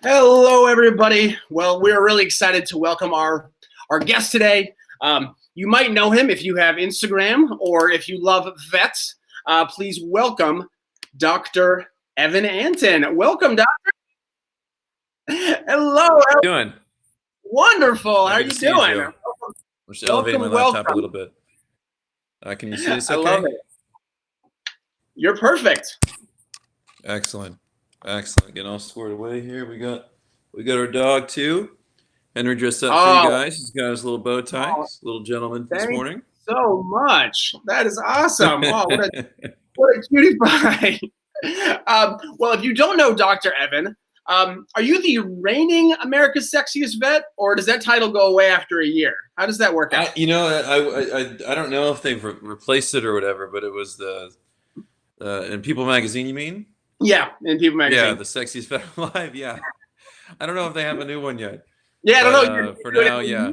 Hello, everybody. Well, we're really excited to welcome our guest today. You might know him if you have Instagram or if you love vets. Please welcome Dr. Evan Antin. Welcome, Doctor. Hello. How you doing? Wonderful. How are Good you to see you, doing? Joe. I'm just elevating my laptop a little bit. Can you see this okay? I love it. You're perfect. Excellent. Getting all squared away here. We got our dog too. Henry dressed up for you guys. He's got his little bow tie. He's a little gentleman this morning. So much. That is awesome. Oh, what a cutie pie. Well, if you don't know Dr. Evan, are you the reigning America's Sexiest Vet, or does that title go away after a year? How does that work out? I don't know if they've replaced it or whatever, but it was in People Magazine, you mean? Yeah, in People Magazine. Yeah, the Sexiest Vet Alive. Yeah, I don't know if they have a new one yet. Yeah, I don't know. For now, yeah,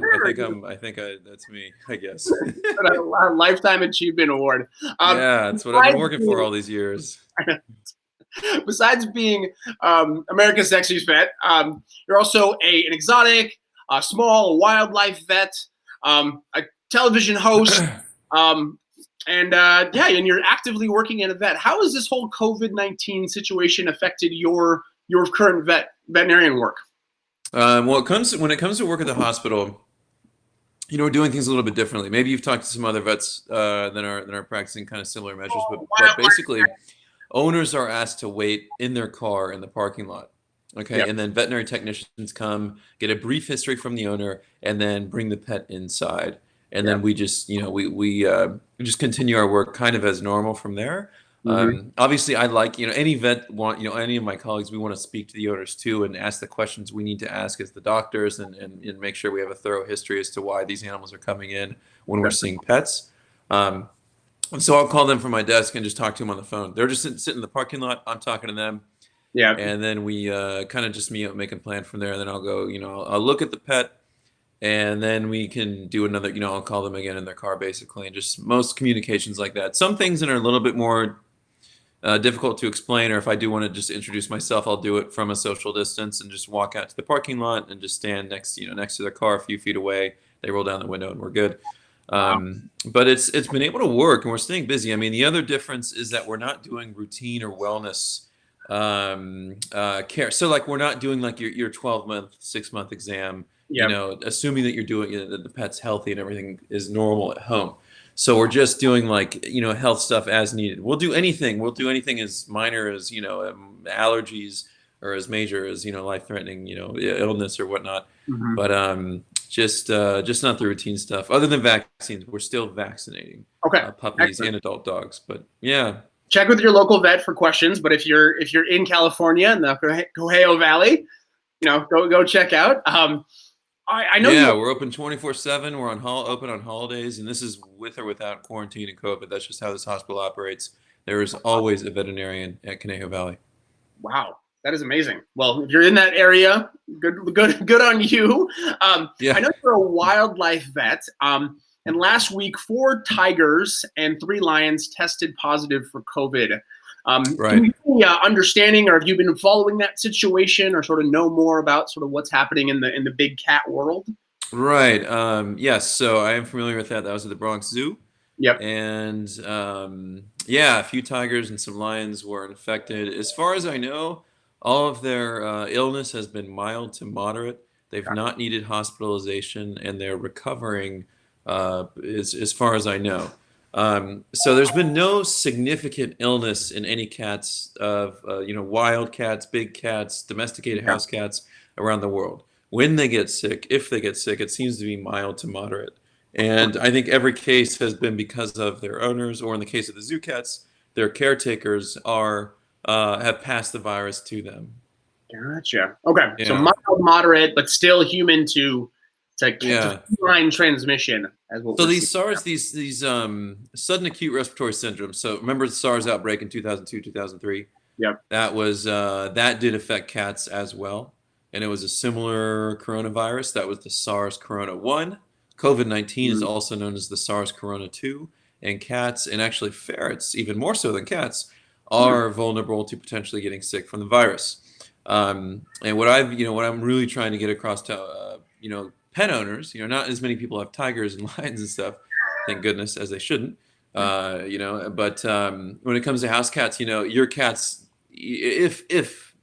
I think that's me, I guess. A Lifetime Achievement Award. Yeah, that's what I've been working for all these years. Besides being America's Sexiest Vet, you're also an exotic, a wildlife vet, a television host, and you're actively working in a vet. How has this whole COVID-19 situation affected your current veterinarian work? When it comes to work at the hospital, we're doing things a little bit differently. Maybe you've talked to some other vets that are practicing kind of similar measures, but basically, owners are asked to wait in their car in the parking lot. Okay, yep. And then veterinary technicians come, get a brief history from the owner, and then bring the pet inside. And then we just, we just continue our work kind of as normal from there. Mm-hmm. Obviously, I like, any vet any of my colleagues, we want to speak to the owners too and ask the questions we need to ask as the doctors and make sure we have a thorough history as to why these animals are coming in when we're seeing pets. And so I'll call them from my desk and just talk to them on the phone. They're just sitting in the parking lot. I'm talking to them. Yeah. And then we kind of just make a plan from there. And then I'll go, I'll look at the pet. And then we can do another, I'll call them again in their car basically, and just most communications like that. Some things that are a little bit more difficult to explain, or if I do want to just introduce myself, I'll do it from a social distance and just walk out to the parking lot and just stand next to their car a few feet away. They roll down the window and we're good. But it's been able to work and we're staying busy. I mean, the other difference is that we're not doing routine or wellness care. So like we're not doing like your 12-month, 6-month exam. Yep. Assuming that you're doing that the pet's healthy and everything is normal at home. So we're just doing like, health stuff as needed. We'll do anything. We'll do anything as minor as, allergies or as major as, life-threatening, illness or whatnot. Mm-hmm. But just not the routine stuff. Other than vaccines, we're still vaccinating puppies Excellent. And adult dogs. But yeah. Check with your local vet for questions. But if you're in California in the Cojejo Valley, go check out. I know. Yeah, we're open 24/7. We're open on holidays, and this is with or without quarantine and COVID. That's just how this hospital operates. There is always a veterinarian at Conejo Valley. Wow, that is amazing. Well, if you're in that area, good on you. Yeah. I know you're a wildlife vet. And last week, 4 tigers and 3 lions tested positive for COVID. Right. Do you have any understanding, or have you been following that situation, or sort of know more about sort of what's happening in the big cat world? Right. Yes. So I am familiar with that. That was at the Bronx Zoo. Yep. And a few tigers and some lions were infected. As far as I know, all of their illness has been mild to moderate. They've not needed hospitalization, and they're recovering. As far as I know. So there's been no significant illness in any cats of, wild cats, big cats, domesticated house cats around the world. When they get sick, if they get sick, it seems to be mild to moderate. And I think every case has been because of their owners, or in the case of the zoo cats, their caretakers have passed the virus to them. Gotcha. Okay. Yeah. So mild, moderate, but still human to line transmission. So these SARS, these sudden acute respiratory syndromes. So remember the SARS outbreak in 2002, 2003? Yep. That was that did affect cats as well, and it was a similar coronavirus. That was the SARS Corona 1. COVID-19 is also known as the SARS Corona 2, and cats, and actually ferrets, even more so than cats, are vulnerable to potentially getting sick from the virus. And what I'm really trying to get across to, pet owners, not as many people have tigers and lions and stuff, thank goodness, as they shouldn't, but when it comes to house cats, your cats, if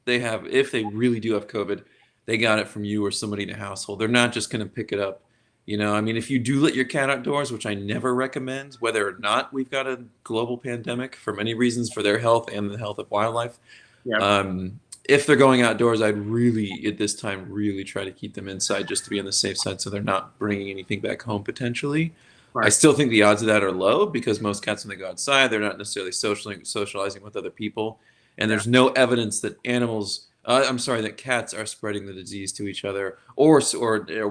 they really do have COVID, they got it from you or somebody in the household. They're not just going to pick it up. If you do let your cat outdoors, which I never recommend, whether or not we've got a global pandemic for many reasons, for their health and the health of wildlife. If they're going outdoors, I'd really, at this time, really try to keep them inside just to be on the safe side so they're not bringing anything back home potentially. Right. I still think the odds of that are low because most cats, when they go outside, they're not necessarily socializing with other people. And there's no evidence that that cats are spreading the disease to each other or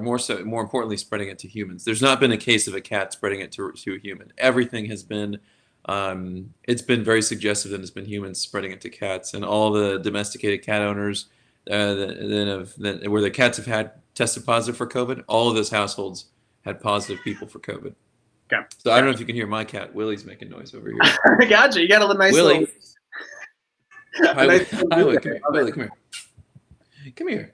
more importantly, spreading it to humans. There's not been a case of a cat spreading it to a human. Everything has been it's been very suggestive that it's been humans spreading it to cats, and all the domesticated cat owners where the cats have had tested positive for COVID, all of those households had positive people for COVID. Okay. So I don't know if you can hear my cat. Willie's making noise over here. I gotcha. You got a nice Willie. Willie, Willie, come here. Come here.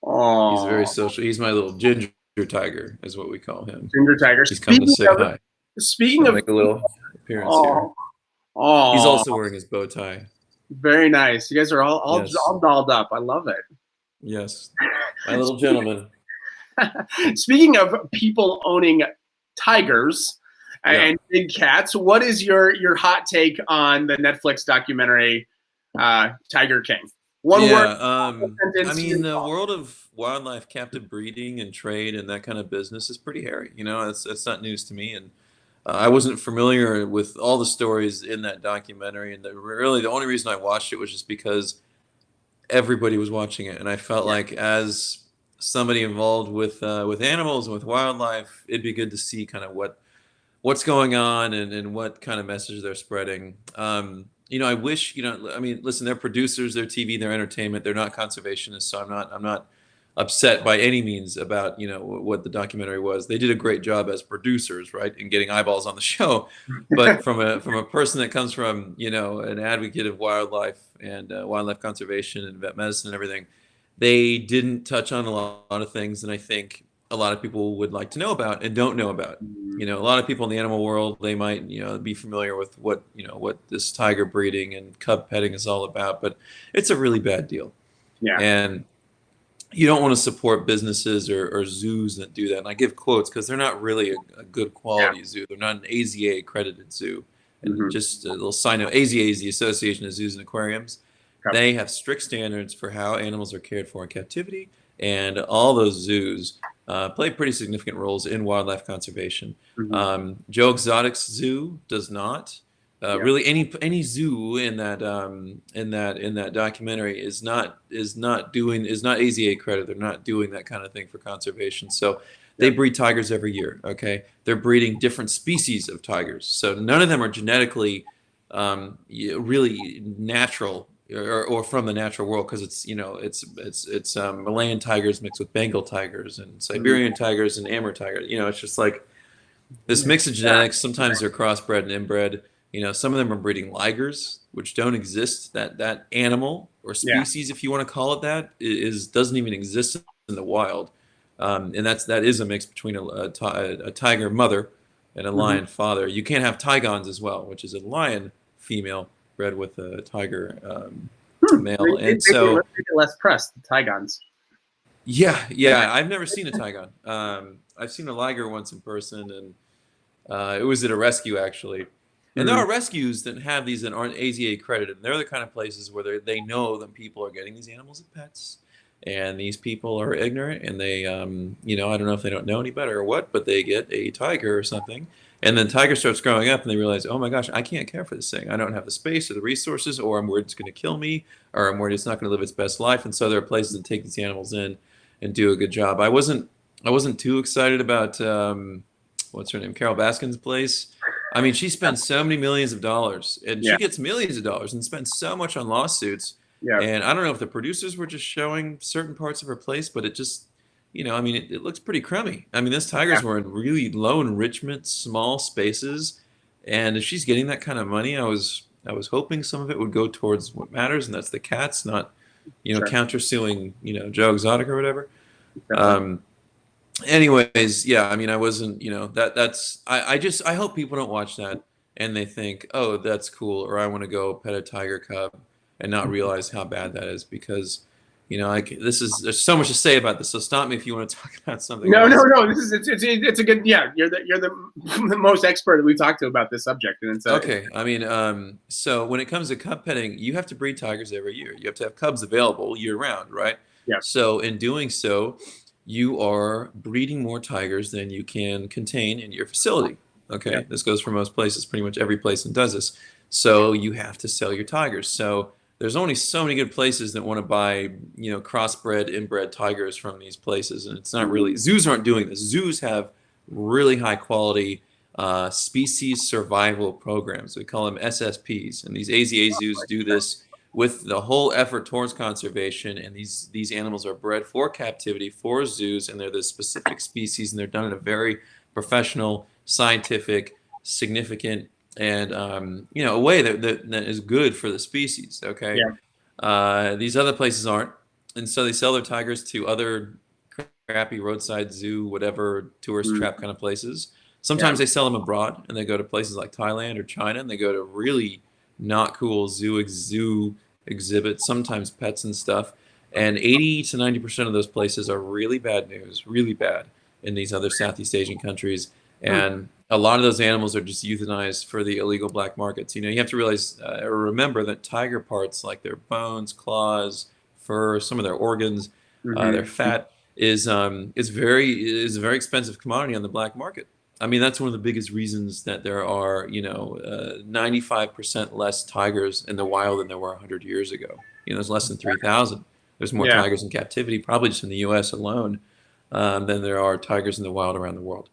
Aww. He's very social. He's my little ginger tiger, is what we call him. Ginger tiger. He's come to say hi. Speaking of, make a little appearance here. Oh, he's also wearing his bow tie. Very nice. You guys are all dolled up. I love it. Yes, my little gentleman. Speaking of people owning tigers and big cats, what is your hot take on the Netflix documentary Tiger King? One word. The world of wildlife captive breeding and trade and that kind of business is pretty hairy. That's not news to me, and I wasn't familiar with all the stories in that documentary, and really the only reason I watched it was just because everybody was watching it, and I felt like as somebody involved with animals and with wildlife, it'd be good to see kind of what's going on and what kind of message they're spreading. I wish, listen, they're producers, they're TV, they're entertainment, they're not conservationists, so I'm not upset by any means about what the documentary was. They did a great job as producers, right, in getting eyeballs on the show. But from a person that comes from an advocate of wildlife and wildlife conservation and vet medicine and everything, they didn't touch on a lot of things, and I think a lot of people would like to know about and don't know about. A lot of people in the animal world, they might be familiar with what this tiger breeding and cub petting is all about, but it's a really bad deal. Yeah. And you don't want to support businesses or zoos that do that. And I give quotes because they're not really a good quality zoo. They're not an AZA accredited zoo. And just a little side note, AZA is the Association of Zoos and Aquariums. Okay. They have strict standards for how animals are cared for in captivity, and all those zoos play pretty significant roles in wildlife conservation. Joe Exotic's zoo does not. Really, any zoo in that documentary is not AZA accredited. They're not doing that kind of thing for conservation. So they breed tigers every year. Okay, they're breeding different species of tigers. So none of them are genetically really natural or from the natural world, because it's Malayan tigers mixed with Bengal tigers and Siberian tigers and Amur tigers. It's just like this mix of genetics. Sometimes they're crossbred and inbred. Some of them are breeding ligers, which don't exist. That animal or species, if you want to call it that, doesn't even exist in the wild. And that is a mix between a tiger mother and a lion father. You can't have tigons as well, which is a lion female bred with a tiger male. And so make it less pressed, the tigons. Yeah. I've never seen a tigon. I've seen a liger once in person, and it was at a rescue actually. And there are rescues that have these that aren't AZA accredited. They're the kind of places where they know that people are getting these animals as pets, and these people are ignorant, and they, I don't know if they don't know any better or what, but they get a tiger or something, and then tiger starts growing up, and they realize, oh my gosh, I can't care for this thing. I don't have the space or the resources, or I'm worried it's going to kill me, or I'm worried it's not going to live its best life. And so there are places that take these animals in and do a good job. I wasn't too excited about what's her name, Carol Baskin's place. I mean, she spends so many millions of dollars, and she gets millions of dollars and spends so much on lawsuits. Yeah. And I don't know if the producers were just showing certain parts of her place, but it just, it looks pretty crummy. I mean, those tigers were in really low enrichment, small spaces, and if she's getting that kind of money, I was hoping some of it would go towards what matters, and that's the cats, not Sure. countersuing, Joe Exotic or whatever. Definitely. Anyways, yeah, I mean, I wasn't, I hope people don't watch that and they think, oh, that's cool, or I want to go pet a tiger cub and not realize how bad that is, because, there's so much to say about this. So stop me if you want to talk about something No, else. it's a good, yeah. You're the most expert that we've talked to about this subject, and it's okay. I mean, so when it comes to cub petting, you have to breed tigers every year. You have to have cubs available year round, right? yeah, So in doing so, you are breeding more tigers than you can contain in your facility. yeah, Okay, this goes for most places. Pretty much every place that does this. So you have to sell your tigers. So there's only so many good places that want to buy, crossbred, inbred tigers from these places, and it's not really, zoos aren't doing this. Zoos have really high quality species survival programs. We call them SSPs, and these AZA zoos do this with the whole effort towards conservation. And these animals are bred for captivity, for zoos, and they're this specific species, and they're done in a very professional, scientific, significant, and a way that is good for the species. Okay, these other places aren't, and so they sell their tigers to other crappy roadside zoo, whatever tourist trap kind of places. Sometimes they sell them abroad, and they go to places like Thailand or China, and they go to really not cool zoo exhibits, sometimes pets and stuff. And 80 to 90% of those places are really bad news, really bad in these other Southeast Asian countries. And a lot of those animals are just euthanized for the illegal black markets. You have to realize or remember that tiger parts, like their bones, claws, fur, some of their organs, their fat, is a very expensive commodity on the black market. I mean, that's one of the biggest reasons that there are, 95% less tigers in the wild than there were 100 years ago. There's less than 3,000. There's more tigers in captivity, probably just in the U.S. alone, than there are tigers in the wild around the world.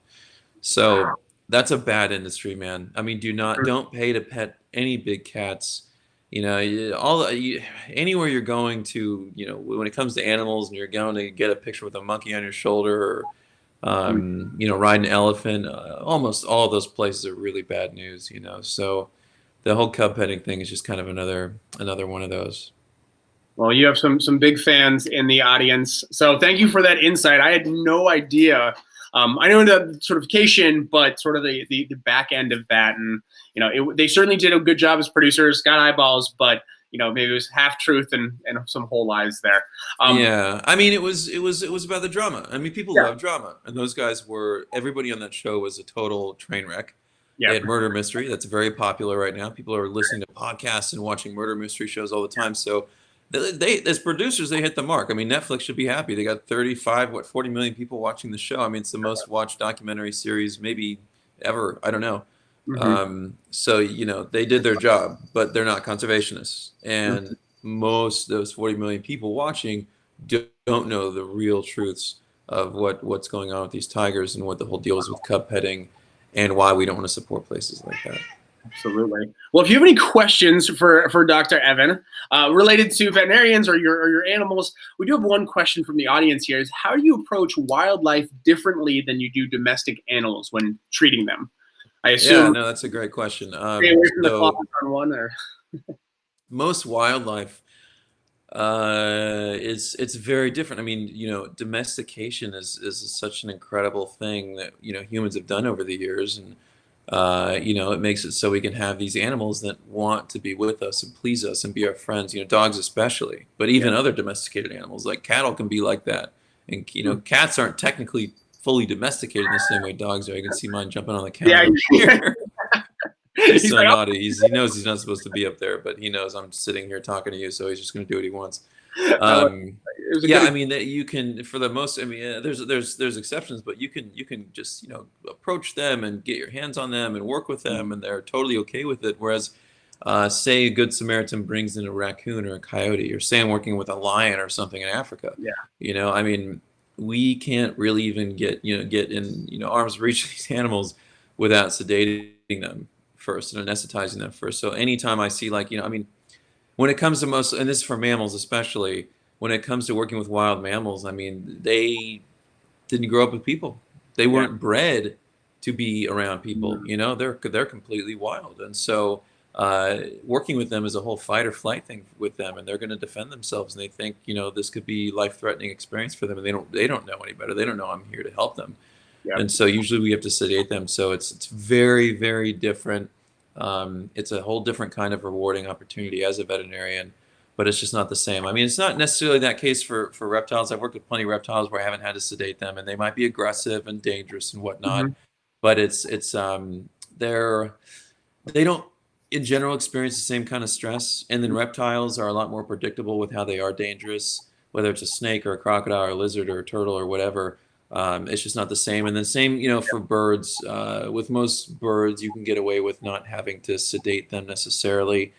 So that's a bad industry, man. I mean, don't pay to pet any big cats. Anywhere you're going to, when it comes to animals, and you're going to get a picture with a monkey on your shoulder, or ride an elephant. Almost all of those places are really bad news. So the whole cub petting thing is just kind of another one of those. Well, you have some big fans in the audience, so thank you for that insight. I had no idea. I know the certification, but sort of the back end of that, and they certainly did a good job as producers, got eyeballs, but maybe it was half truth and some whole lies there. Yeah, I mean, it was about the drama. I mean, people love drama, and those guys everybody on that show was a total train wreck. They had murder mystery. That's very popular right now. People are listening to podcasts and watching murder mystery shows all the time. So they as producers, they hit the mark. I mean, Netflix should be happy. They got 40 million people watching the show. I mean, it's the most watched documentary series maybe ever. I don't know. So they did their job, but they're not conservationists, and most of those 40 million people watching don't know the real truths of what's going on with these tigers, and what the whole deal is with cub petting, and why we don't want to support places like that. Absolutely. Well, if you have any questions for Dr. Evan related to veterinarians or your animals, we do have one question from the audience here: is how do you approach wildlife differently than you do domestic animals when treating them? I assume. Yeah, no, that's a great question. Stay away from the claws on one, or most wildlife it's very different. I mean, domestication is such an incredible thing that humans have done over the years, and it makes it so we can have these animals that want to be with us and please us and be our friends. Dogs especially, but even other domesticated animals like cattle can be like that. And cats aren't technically fully domesticated in the same way dogs are. You can see mine jumping on the counter here. He's so naughty. He knows he's not supposed to be up there, but he knows I'm sitting here talking to you, so he's just going to do what he wants. I mean, that you can, for the most. I mean, there's exceptions, but you can just approach them and get your hands on them and work with them, and they're totally okay with it. Whereas, say a good Samaritan brings in a raccoon or a coyote, or say I'm working with a lion or something in Africa. I mean, we can't really even get in arm's reach of these animals without sedating them first and anesthetizing them first. So anytime I see I mean, when it comes to most, and this is for mammals especially, when it comes to working with wild mammals, I mean, they didn't grow up with people. They weren't bred to be around people. They're completely wild, and so working with them is a whole fight or flight thing with them, and they're going to defend themselves, and they think, this could be life-threatening experience for them, and they don't know any better. They don't know I'm here to help them. Yeah. And so usually we have to sedate them. So it's very, very different. It's a whole different kind of rewarding opportunity as a veterinarian, but it's just not the same. I mean, it's not necessarily that case for reptiles. I've worked with plenty of reptiles where I haven't had to sedate them, and they might be aggressive and dangerous and whatnot. But they don't in general experience the same kind of stress. And then reptiles are a lot more predictable with how they are dangerous, whether it's a snake or a crocodile or a lizard or a turtle or whatever. It's just not the same. And the same, for birds. With most birds, you can get away with not having to sedate them necessarily.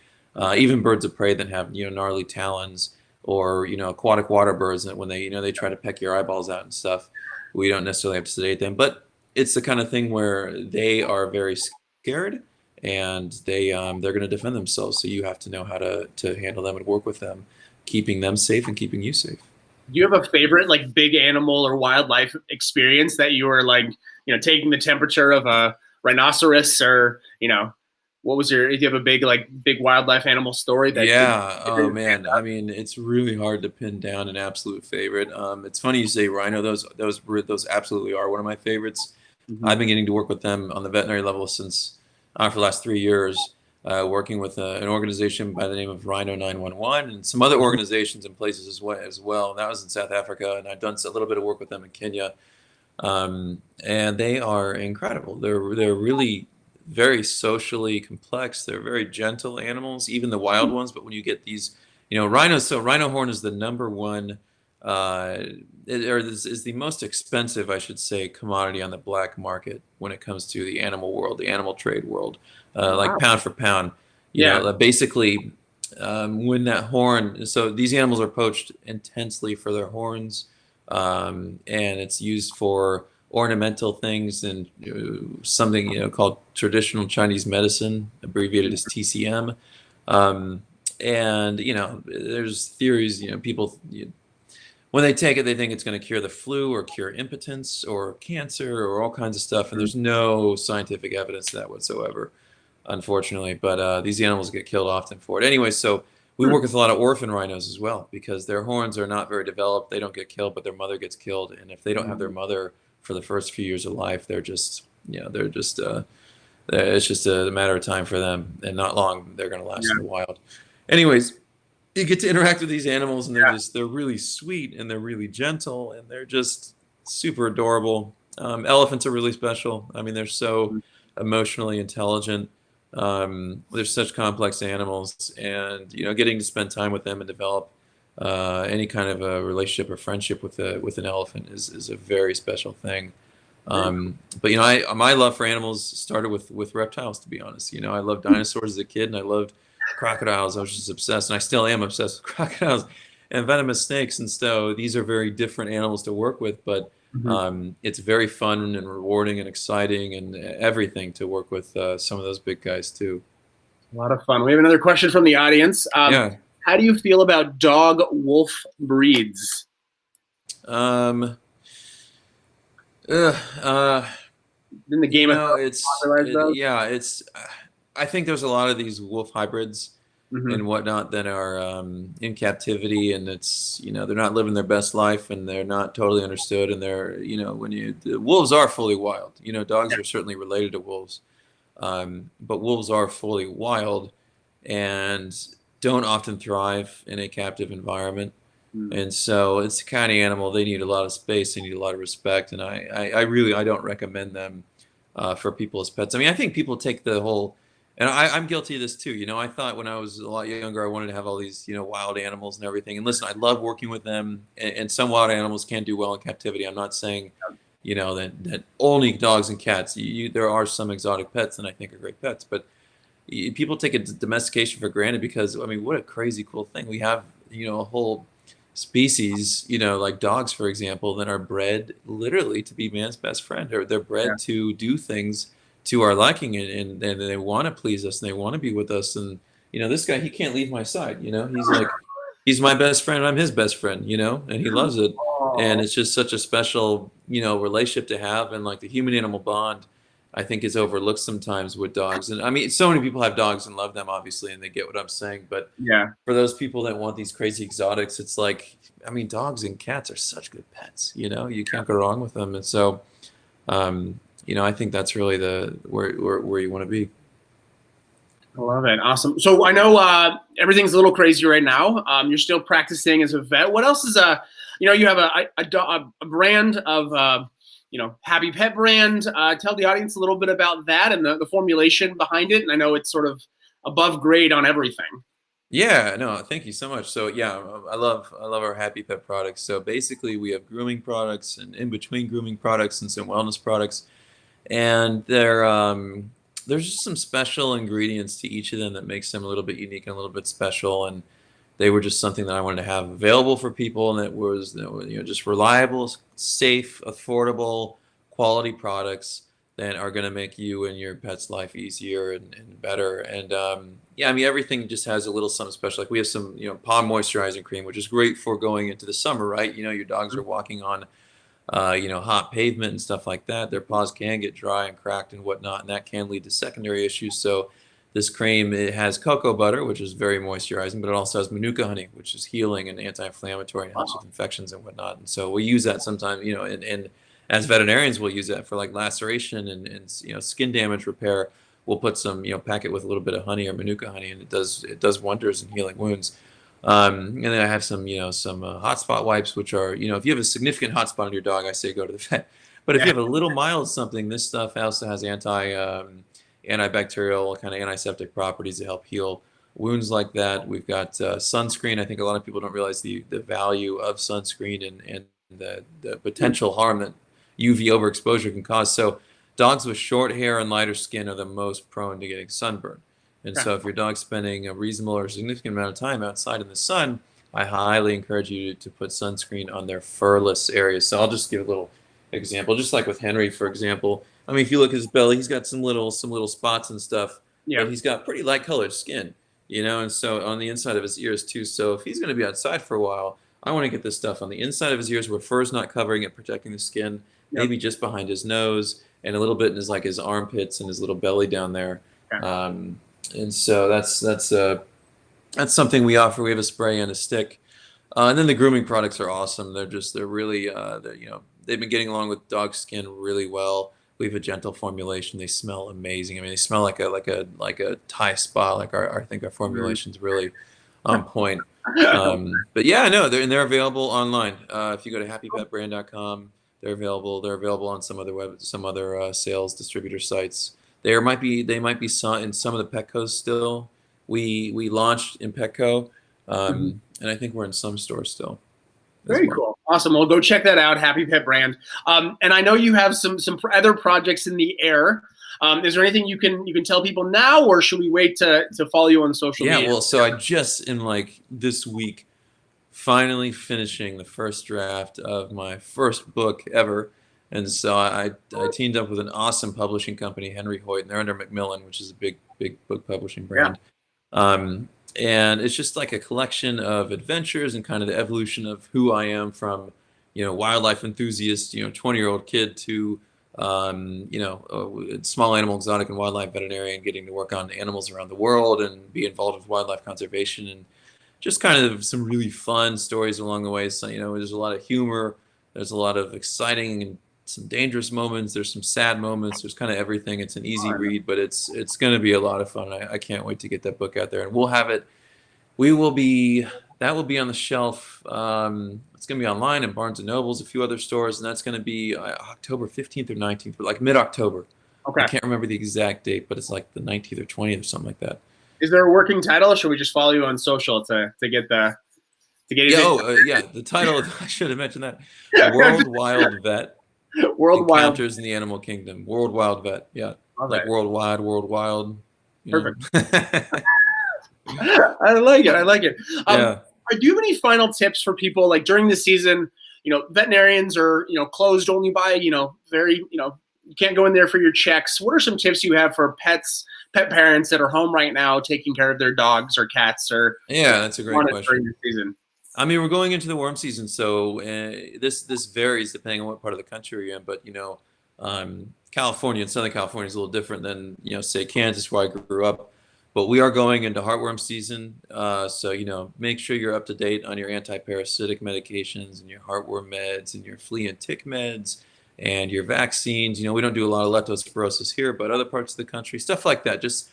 Even birds of prey that have, gnarly talons, or, aquatic water birds that when they try to peck your eyeballs out and stuff, we don't necessarily have to sedate them. But it's the kind of thing where they are very scared, and they're going to defend themselves. So you have to know how to handle them and work with them, keeping them safe and keeping you safe. Do you have a favorite like big animal or wildlife experience that you were like, taking the temperature of a rhinoceros, or, what was do you have a big wildlife animal story that? Yeah. Oh man. I mean, it's really hard to pin down an absolute favorite. It's funny you say rhino. Those absolutely are one of my favorites. I've been getting to work with them on the veterinary level since for the last 3 years, working with an organization by the name of Rhino 911 and some other organizations and places as well. That was in South Africa, and I've done a little bit of work with them in Kenya. And they are incredible. They're really very socially complex. They're very gentle animals, even the wild ones. But when you get these, rhinos, so rhino horn is the number one, is the most expensive, I should say, commodity on the black market when it comes to the animal world, the animal trade world, like pound for pound. Basically, when that horn, so these animals are poached intensely for their horns, and it's used for ornamental things and something called traditional Chinese medicine, abbreviated as TCM. And there's theories, people when they take it, they think it's going to cure the flu or cure impotence or cancer or all kinds of stuff, and there's no scientific evidence to that whatsoever, unfortunately. But these animals get killed often for it anyway. So we work with a lot of orphan rhinos as well, because their horns are not very developed. They don't get killed, but their mother gets killed, and if they don't have their mother for the first few years of life, they're just it's just a matter of time for them, and not long they're going to last in the wild. Anyways, you get to interact with these animals, and they're really sweet, and they're really gentle, and they're just super adorable. Elephants are really special. I mean, they're so emotionally intelligent. They're such complex animals, and getting to spend time with them and develop any kind of a relationship or friendship with an elephant is a very special thing. But my love for animals started with reptiles, to be honest. I loved dinosaurs as a kid, and I loved crocodiles. I was just obsessed, and I still am obsessed with crocodiles and venomous snakes. And so these are very different animals to work with, but it's very fun and rewarding and exciting and everything to work with some of those big guys too. A lot of fun. We have another question from the audience. How do you feel about dog wolf breeds? In the game I think there's a lot of these wolf hybrids and whatnot that are in captivity, and it's they're not living their best life, and they're not totally understood, and they're the wolves are fully wild. Dogs are certainly related to wolves, but wolves are fully wild and don't often thrive in a captive environment. And so it's the kind of animal, they need a lot of space, they need a lot of respect, and I don't recommend them for people as pets. I mean, I think people take the whole, and I'm guilty of this too. I thought when I was a lot younger, I wanted to have all these wild animals and everything. And listen, I love working with them, and some wild animals can do well in captivity. I'm not saying that only dogs and cats. There are some exotic pets that I think are great pets, but people take a domestication for granted, because I mean, what a crazy cool thing. We have a whole species, like dogs, for example, that are bred literally to be man's best friend, or they're bred to do things to our liking, and they want to please us, and they want to be with us. And this guy, he can't leave my side. He's my best friend, I'm his best friend, and he loves it. And it's just such a special relationship to have, and like the human animal bond I think is overlooked sometimes with dogs. And I mean, so many people have dogs and love them, obviously, and they get what I'm saying. But Yeah. for those people that want these crazy exotics, it's like, I mean, dogs and cats are such good pets. You can't go wrong with them. And so, I think that's really where you want to be. I love it. Awesome. So I know everything's a little crazy right now. You're still practicing as a vet. What else is you have a brand of Happy Pet brand. Tell the audience a little bit about that and the formulation behind it. And I know it's sort of above grade on everything. Yeah, no, thank you so much. So yeah, I love our Happy Pet products. So basically, we have grooming products and in between grooming products and some wellness products, and there's just some special ingredients to each of them that makes them a little bit unique and a little bit special. And they were just something that I wanted to have available for people, and that was just reliable, safe, affordable, quality products that are going to make you and your pet's life easier and better. And yeah, I mean, everything just has a little something special. Like we have some paw moisturizing cream, which is great for going into the summer, right? Your dogs are walking on hot pavement and stuff like that. Their paws can get dry and cracked and whatnot, and that can lead to secondary issues. So this cream, it has cocoa butter, which is very moisturizing, but it also has manuka honey, which is healing and anti-inflammatory and helps with infections and whatnot. And so we use that sometimes, and as veterinarians, we'll use that for like laceration and skin damage repair. We'll put some, pack it with a little bit of honey or manuka honey, and it does wonders in healing wounds. And then I have some hot spot wipes, which are, if you have a significant hot spot on your dog, I say go to the vet. But if you have a little mild something, this stuff also has antibacterial, kind of antiseptic properties to help heal wounds like that. We've got sunscreen. I think a lot of people don't realize the value of sunscreen and the potential harm that UV overexposure can cause. So dogs with short hair and lighter skin are the most prone to getting sunburn. And so if your dog's spending a reasonable or significant amount of time outside in the sun, I highly encourage you to put sunscreen on their furless areas. So I'll just give a little example, just like with Henry, for example. I mean, if you look at his belly, he's got some little spots and stuff, but he's got pretty light colored skin, and so on the inside of his ears too. So if he's going to be outside for a while, I want to get this stuff on the inside of his ears where fur's not covering it, protecting the skin, maybe just behind his nose and a little bit in his armpits and his little belly down there. And so that's something we offer. We have a spray and a stick. And then the grooming products are awesome. They're really, they've been getting along with dog skin really well. We have a gentle formulation. They smell amazing. I mean, they smell like a Thai spa. I think our formulation's really on point. But yeah, no, they're available online. If you go to happypetbrand.com, they're available. They're available on some other sales distributor sites. They might be in some of the Petcos still. We launched in Petco, and I think we're in some stores still. Very cool. Awesome. Well, go check that out, Happy Pet brand. And I know you have some other projects in the air. Is there anything you can tell people now, or should we wait to follow you on social media? Yeah, well, so I just in this week finally finishing the first draft of my first book ever. And so I teamed up with an awesome publishing company, Henry Hoyt, and they're under Macmillan, which is a big book publishing brand. And it's just like a collection of adventures and kind of the evolution of who I am from, wildlife enthusiast, 20-year-old kid to, small animal exotic and wildlife veterinarian, getting to work on animals around the world and be involved with wildlife conservation, and just kind of some really fun stories along the way. So, there's a lot of humor, there's a lot of exciting and some dangerous moments, there's some sad moments, there's kind of everything. It's an easy read, but it's going to be a lot of fun. I can't wait to get that book out there, and that will be on the shelf. It's going to be online in Barnes & Nobles, a few other stores, and that's going to be October 15th or 19th, but like mid-October. Okay. I can't remember the exact date, but it's like the 19th or 20th or something like that. Is there a working title, or should we just follow you on social to get the the title, I should have mentioned that. World Wild Vet. World Wild Encounters in the Animal Kingdom. World Wild Vet. Yeah. Like worldwide, world wild. Perfect. I like it. Do you have any final tips for people, like during the season? Veterinarians are closed only by very you can't go in there for your checks. What are some tips you have for pet parents that are home right now taking care of their dogs or cats? Or that's a great question. During the season. I mean, we're going into the warm season, so this varies depending on what part of the country you're in. But California and Southern California is a little different than, say Kansas where I grew up. But we are going into heartworm season, so make sure you're up to date on your anti-parasitic medications and your heartworm meds and your flea and tick meds and your vaccines. We don't do a lot of leptospirosis here, but other parts of the country, stuff like that. Just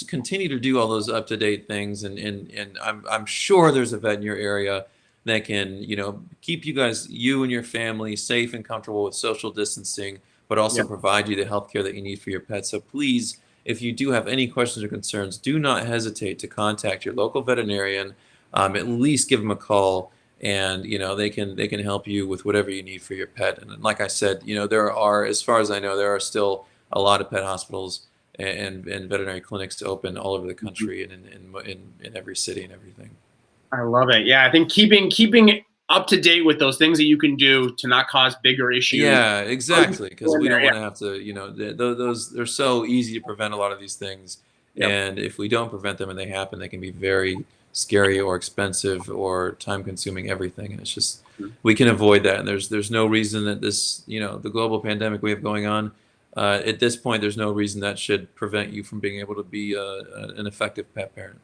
continue to do all those up-to-date things, and I'm sure there's a vet in your area that can, keep you and your family safe and comfortable with social distancing, but also provide you the healthcare that you need for your pet. So please, if you do have any questions or concerns, do not hesitate to contact your local veterinarian. At least give them a call, and they can help you with whatever you need for your pet. And like I said, there are, as far as I know, there are still a lot of pet hospitals and veterinary clinics open all over the country and in every city and everything. I love it. Yeah, I think keeping up to date with those things that you can do to not cause bigger issues. Yeah, exactly. Because we don't want to have to, those they're so easy to prevent a lot of these things. And if we don't prevent them and they happen, they can be very scary or expensive or time-consuming, everything. And it's just, we can avoid that. And there's no reason that this, the global pandemic we have going on, at this point, there's no reason that should prevent you from being able to be an effective pet parent.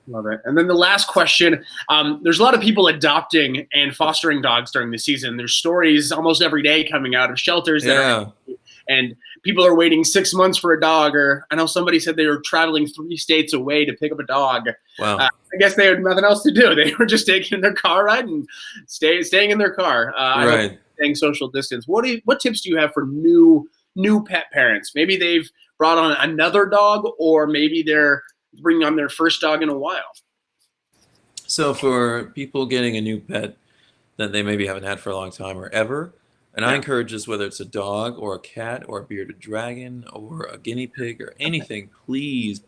Love it. And then the last question, there's a lot of people adopting and fostering dogs during the season. There's stories almost every day coming out of shelters and people are waiting 6 months for a dog, or I know somebody said they were traveling 3 states away to pick up a dog. Wow. I guess they had nothing else to do. They were just taking their car ride and staying in their car. Right. Staying social distance. What tips do you have for new pet parents? Maybe they've brought on another dog, or maybe they're bringing on their first dog in a while. So for people getting a new pet that they maybe haven't had for a long time or ever, and I encourage this, whether it's a dog or a cat or a bearded dragon or a guinea pig or anything, please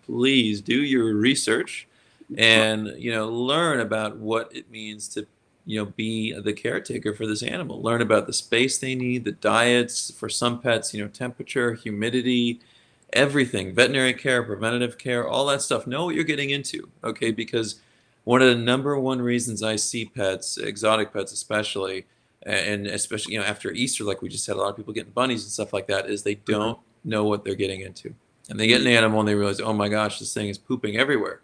do your research and learn about what it means to be the caretaker for this animal. Learn about the space they need, the diets for some pets, temperature, humidity, everything, veterinary care, preventative care, all that stuff. Know what you're getting into, okay? Because one of the #1 reasons I see pets, exotic pets especially, and especially after Easter, like we just had a lot of people getting bunnies and stuff like that, is they don't know what they're getting into. And they get an animal and they realize, oh my gosh, this thing is pooping everywhere.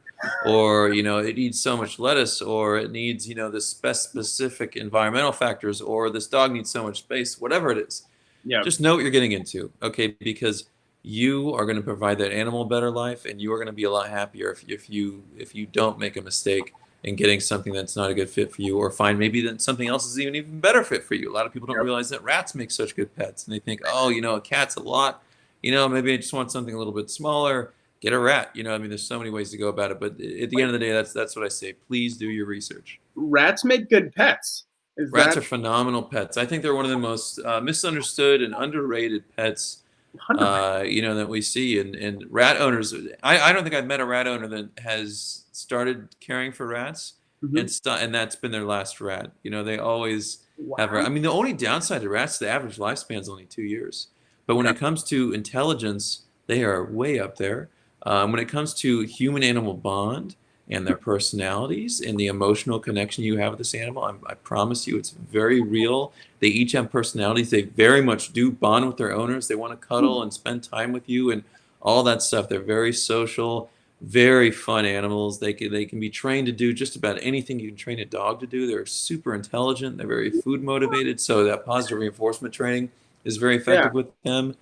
Or, it needs so much lettuce, or it needs, this specific environmental factors, or this dog needs so much space, whatever it is. Yeah. Just know what you're getting into, okay? Because you are going to provide that animal a better life, and you are going to be a lot happier if you don't make a mistake in getting something that's not a good fit for you, or find maybe that something else is even better fit for you. A lot of people don't realize that rats make such good pets, and they think, oh, a cat's a lot. Maybe I just want something a little bit smaller. Get a rat. There's so many ways to go about it. But at the end of the day, that's what I say. Please do your research. Rats make good pets. Rats are phenomenal pets. I think they're one of the most misunderstood and underrated pets that we see. And rat owners, I don't think I've met a rat owner that has started caring for rats and that's been their last rat. They always have. The only downside to rats, the average lifespan is only 2 years. But when it comes to intelligence, they are way up there. When it comes to human-animal bond and their personalities and the emotional connection you have with this animal, I promise you it's very real. They each have personalities. They very much do bond with their owners. They want to cuddle and spend time with you and all that stuff. They're very social, very fun animals. They can be trained to do just about anything you can train a dog to do. They're super intelligent. They're very food motivated. So that positive reinforcement training is very effective with them.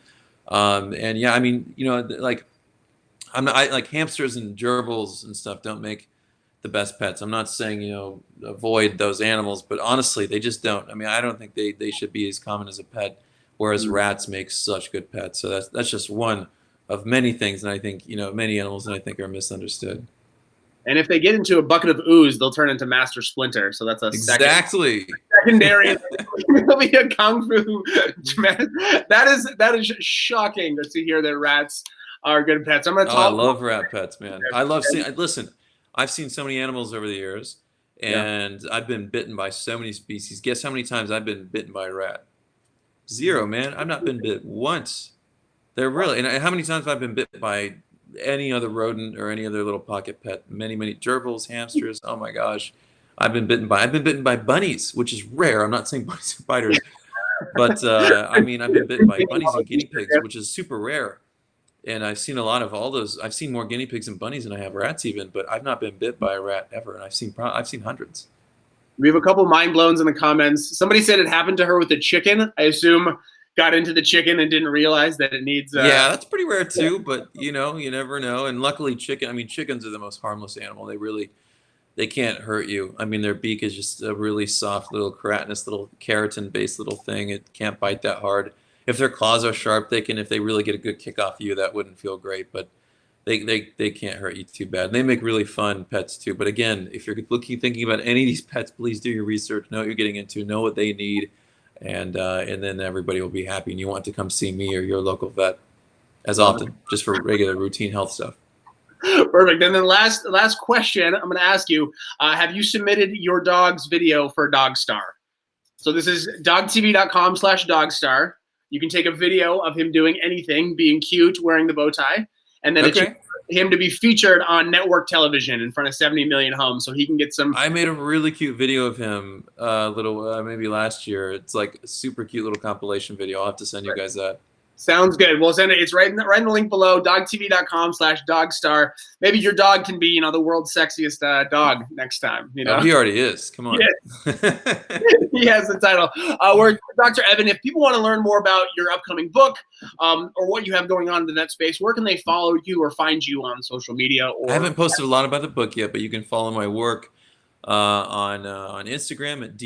Like hamsters and gerbils and stuff don't make the best pets. I'm not saying, avoid those animals, but honestly, they just don't. I don't think they should be as common as a pet, whereas rats make such good pets. So that's just one of many things, and I think, many animals that I think are misunderstood. And if they get into a bucket of ooze, they'll turn into Master Splinter. So that's a secondary. It'll be a kung fu. That is shocking to hear that rats are good pets. I'm gonna talk. I love rat pets, man. I love seeing. Listen, I've seen so many animals over the years, and I've been bitten by so many species. Guess how many times I've been bitten by a rat? 0, man. I've not been bit once. They're really. And how many times have I been bit by any other rodent or any other little pocket pet? Many gerbils, hamsters. Oh my gosh, I've been bitten by bunnies, which is rare. I'm not saying bunnies are spiders, But I mean, I've been bitten by bunnies and guinea pigs, which is super rare. And I've seen a lot of all those. I've seen more guinea pigs and bunnies than I have rats even, but I've not been bit by a rat ever. And I've seen hundreds. We have a couple mind blowns in the comments. Somebody said it happened to her with a chicken. I assume got into the chicken and didn't realize that it needs. Yeah, that's pretty rare too. But you know, you never know. And luckily, chickens are the most harmless animal. They can't hurt you. I mean, their beak is just a really soft little keratinous little keratin-based little thing. It can't bite that hard. If their claws are sharp, they can. If they really get a good kick off you, that wouldn't feel great. But they can't hurt you too bad. And they make really fun pets too. But again, if you're thinking about any of these pets, please do your research. Know what you're getting into. Know what they need, and then everybody will be happy. And you want to come see me or your local vet as often, just for regular routine health stuff. Perfect. And then last question I'm going to ask you, have you submitted your dog's video for DogStar? So this is dogtv.com/DogStar. You can take a video of him doing anything, being cute, wearing the bow tie, and then it's him to be featured on network television in front of 70 million homes so he can get some. I made a really cute video of him maybe last year. It's like a super cute little compilation video. I'll have to send you guys that. Sounds good. We'll send it. It's right in the link below, dogtv.com/DogStar. Maybe your dog can be, the world's sexiest dog next time. Oh, he already is. Come on. He has the title. We're Dr. Evan. If people want to learn more about your upcoming book or what you have going on in the vet space, where can they follow you or find you on social media? I haven't posted a lot about the book yet, but you can follow my work on Instagram at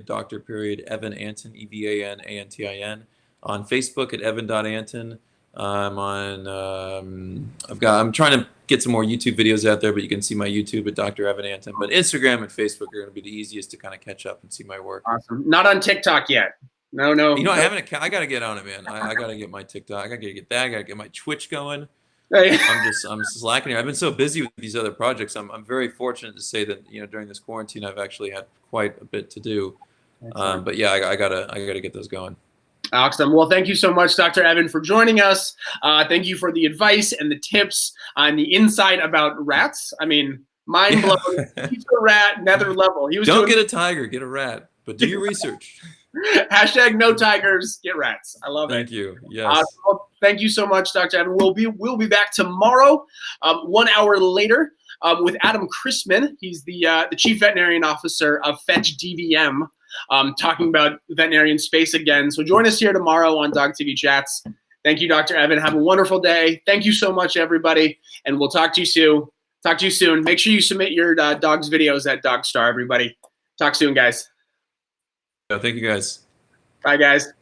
Dr. Evan Antin, EVANANTIN. On Facebook at evan.antin. I'm trying to get some more YouTube videos out there, but you can see my YouTube at Dr. Evan Antin. But Instagram and Facebook are going to be the easiest to kind of catch up and see my work. Awesome. Not on TikTok yet. No. I haven't. I got to get on it, man. I got to get my TikTok. I got to get that. I got to get my Twitch going. I'm slacking here. I've been so busy with these other projects. I'm very fortunate to say that during this quarantine I've actually had quite a bit to do. But yeah, I gotta get those going. Awesome. Well, thank you so much, Dr. Evan, for joining us. Thank you for the advice and the tips and the insight about rats. I mean, mind blowing. He's a rat, nether level. Don't get a tiger, get a rat, but do your research. # no tigers, get rats. I love it. Thank you. Yes. Well, thank you so much, Dr. Evan. We'll be back tomorrow, 1 hour later, with Adam Chrisman. He's the Chief Veterinarian Officer of Fetch DVM. Talking about veterinarian space again. So join us here tomorrow on DOGTV Chats. Thank you, Dr. Evan. Have a wonderful day. Thank you so much, everybody. And we'll talk to you soon. Make sure you submit your dog's videos at DogStar, everybody. Talk soon, guys. Thank you, guys. Bye, guys.